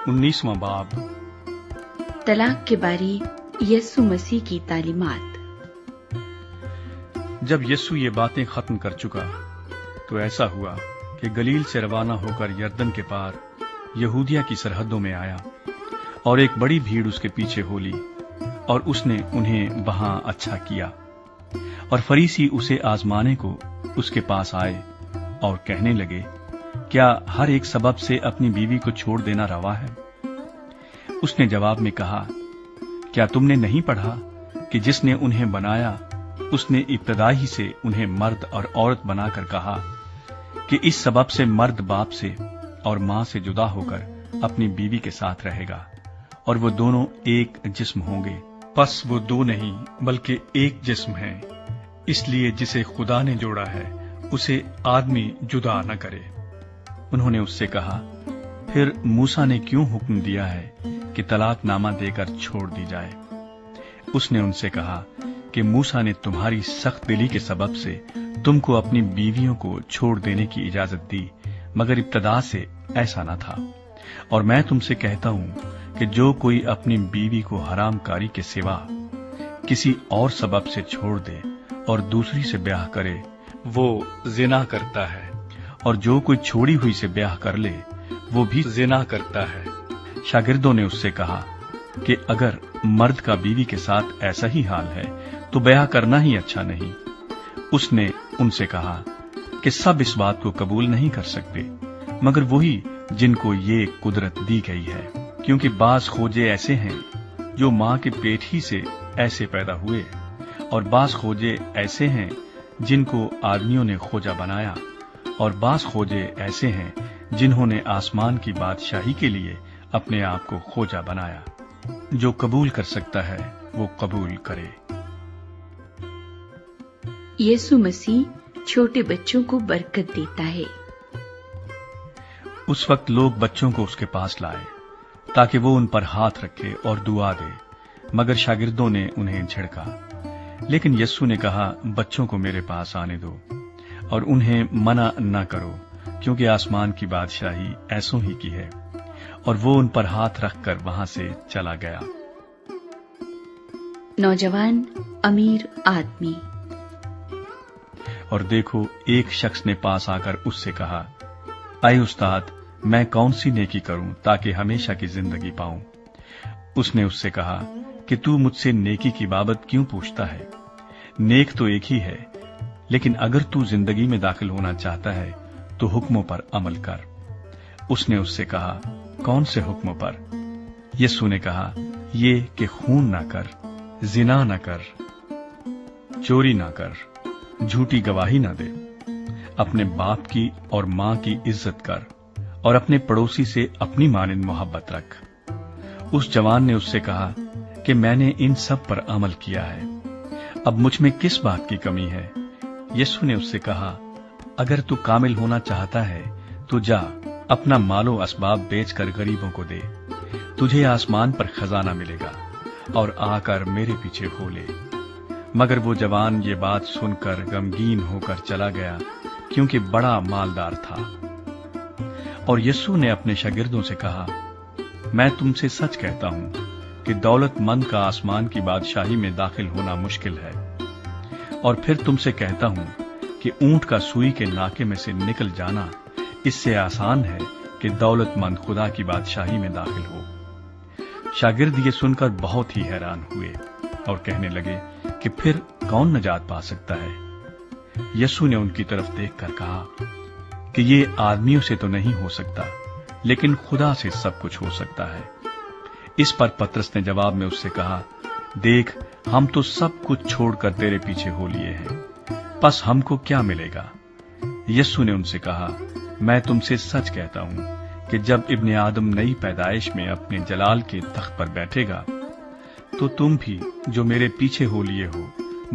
19वां बाब। तलाक के बारे यीशु मसीह की तालीमात। जब यीशु ये बातें खत्म कर चुका तो ऐसा हुआ कि गलील से रवाना होकर यरदन के पार यहूदिया की सरहदों में आया और एक बड़ी भीड़ उसके पीछे हो ली और उसने उन्हें वहां अच्छा किया। और फरीसी उसे आजमाने को उसके पास आए और कहने लगे, क्या हर एक सबब से अपनी बीवी को छोड़ देना रवा है? उसने जवाब में कहा, क्या तुमने नहीं पढ़ा कि जिसने उन्हें बनाया उसने इब्तदा ही से उन्हें मर्द और औरत बनाकर कहा कि इस सबब से मर्द बाप से और मां से जुदा होकर अपनी बीवी के साथ रहेगा और वो दोनों एक जिस्म होंगे। बस वो दो नहीं बल्कि एक जिस्म है। इसलिए जिसे खुदा ने जोड़ा है उसे आदमी जुदा न करे। उन्होंने उससे कहा, फिर मूसा ने क्यों हुक्म दिया है कि तलाकनामा देकर छोड़ दी जाए? उसने उनसे कहा कि मूसा ने तुम्हारी सख्त दिली के सबब से तुमको अपनी बीवियों को छोड़ देने की इजाजत दी, मगर इब्तदा से ऐसा न था। और मैं तुमसे कहता हूं कि जो कोई अपनी बीवी को हरामकारी के सिवा किसी और सबब से छोड़ दे और दूसरी से ब्याह करे, वो जिना करता है, और जो कोई छोड़ी हुई से ब्याह कर ले वो भी जिना करता है। शागिर्दों ने उससे कहा कि अगर मर्द का बीवी के साथ ऐसा ही हाल है तो ब्याह करना ही अच्छा नहीं। उसने उनसे कहा कि सब इस बात को कबूल नहीं कर सकते, मगर वही जिनको ये कुदरत दी गई है, क्योंकि बाज खोजे ऐसे हैं जो मां के पेट ही से ऐसे पैदा हुए, और बाज खोजे ऐसे हैं जिनको आदमियों ने खोजा बनाया, और बाज खोजे ऐसे हैं जिन्होंने आसमान की बादशाही के लिए अपने आप को खोजा बनाया। जो कबूल कर सकता है वो कबूल करे। यीशु मसीह छोटे बच्चों को बरकत देता है। उस वक्त लोग बच्चों को उसके पास लाए ताकि वो उन पर हाथ रखे और दुआ दे, मगर शागिर्दों ने उन्हें झिड़का। लेकिन यीशु ने कहा, बच्चों को मेरे पास आने दो और उन्हें मना न करो, क्योंकि आसमान की बादशाही ऐसों ही की है। और वो उन पर हाथ रखकर वहां से चला गया। नौजवान अमीर आदमी। और देखो, एक शख्स ने पास आकर उससे कहा, आए उस्ताद, मैं कौन सी नेकी करूं ताकि हमेशा की जिंदगी पाऊं? उसने उससे कहा कि तू मुझसे नेकी की बाबत क्यों पूछता है? नेक तो एक ही है, लेकिन अगर तू जिंदगी में दाखिल होना चाहता है तो हुक्मों पर अमल कर। उसने उससे कहा, कौन से हुक्मों पर? यीशु ने कहा, ये कि खून न कर, जिना न कर, चोरी न कर, झूठी गवाही न दे, अपने बाप की और मां की इज्जत कर, और अपने पड़ोसी से अपनी मानिंद मोहब्बत रख। उस जवान ने उससे कहा कि मैंने इन सब पर अमल किया है, अब मुझ में किस बात की कमी है? यीशु ने उससे कहा, अगर तू कामिल होना चाहता है तो जा, अपना मालो असबाब बेचकर गरीबों को दे, तुझे आसमान पर खजाना मिलेगा, और आकर मेरे पीछे हो ले। मगर वो जवान ये बात सुनकर गमगीन होकर चला गया, क्योंकि बड़ा मालदार था। और यीशु ने अपने शागिर्दों से कहा, मैं तुमसे सच कहता हूं कि दौलतमंद का आसमान की बादशाही में दाखिल होना मुश्किल है। और फिर तुमसे कहता हूं कि ऊंट का सुई के नाके में से निकल जाना इससे आसान है कि दौलतमंद खुदा की बादशाही में दाखिल हो। शागिर्द ये सुनकर बहुत ही हैरान हुए और कहने लगे कि फिर कौन नजात पा सकता है? यीशु ने उनकी तरफ देखकर कहा कि ये आदमियों से तो नहीं हो सकता, लेकिन खुदा से सब कुछ हो सकता है। इस पर पतरस ने जवाब में उससे कहा, देख, हम तो सब कुछ छोड़कर तेरे पीछे हो लिए हैं, बस हमको क्या मिलेगा? यीशु ने उनसे कहा, मैं तुमसे सच कहता हूं कि जब इब्ने आदम नई पैदाइश में अपने जलाल के तख्त पर बैठेगा तो तुम भी जो मेरे पीछे हो लिए हो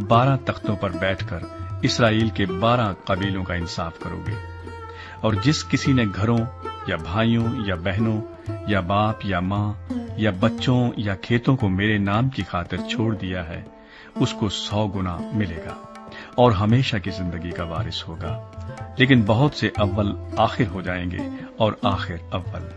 12 तख्तों पर बैठकर इस्राएल के 12 कबीलों का इंसाफ करोगे। और जिस किसी ने घरों या भाइयों या बहनों या बाप या मां या बच्चों या खेतों को मेरे नाम की खातिर छोड़ दिया है, उसको 100 गुना मिलेगा और हमेशा की जिंदगी का वारिस होगा। लेकिन बहुत से अव्वल आखिर हो जाएंगे और आखिर अव्वल।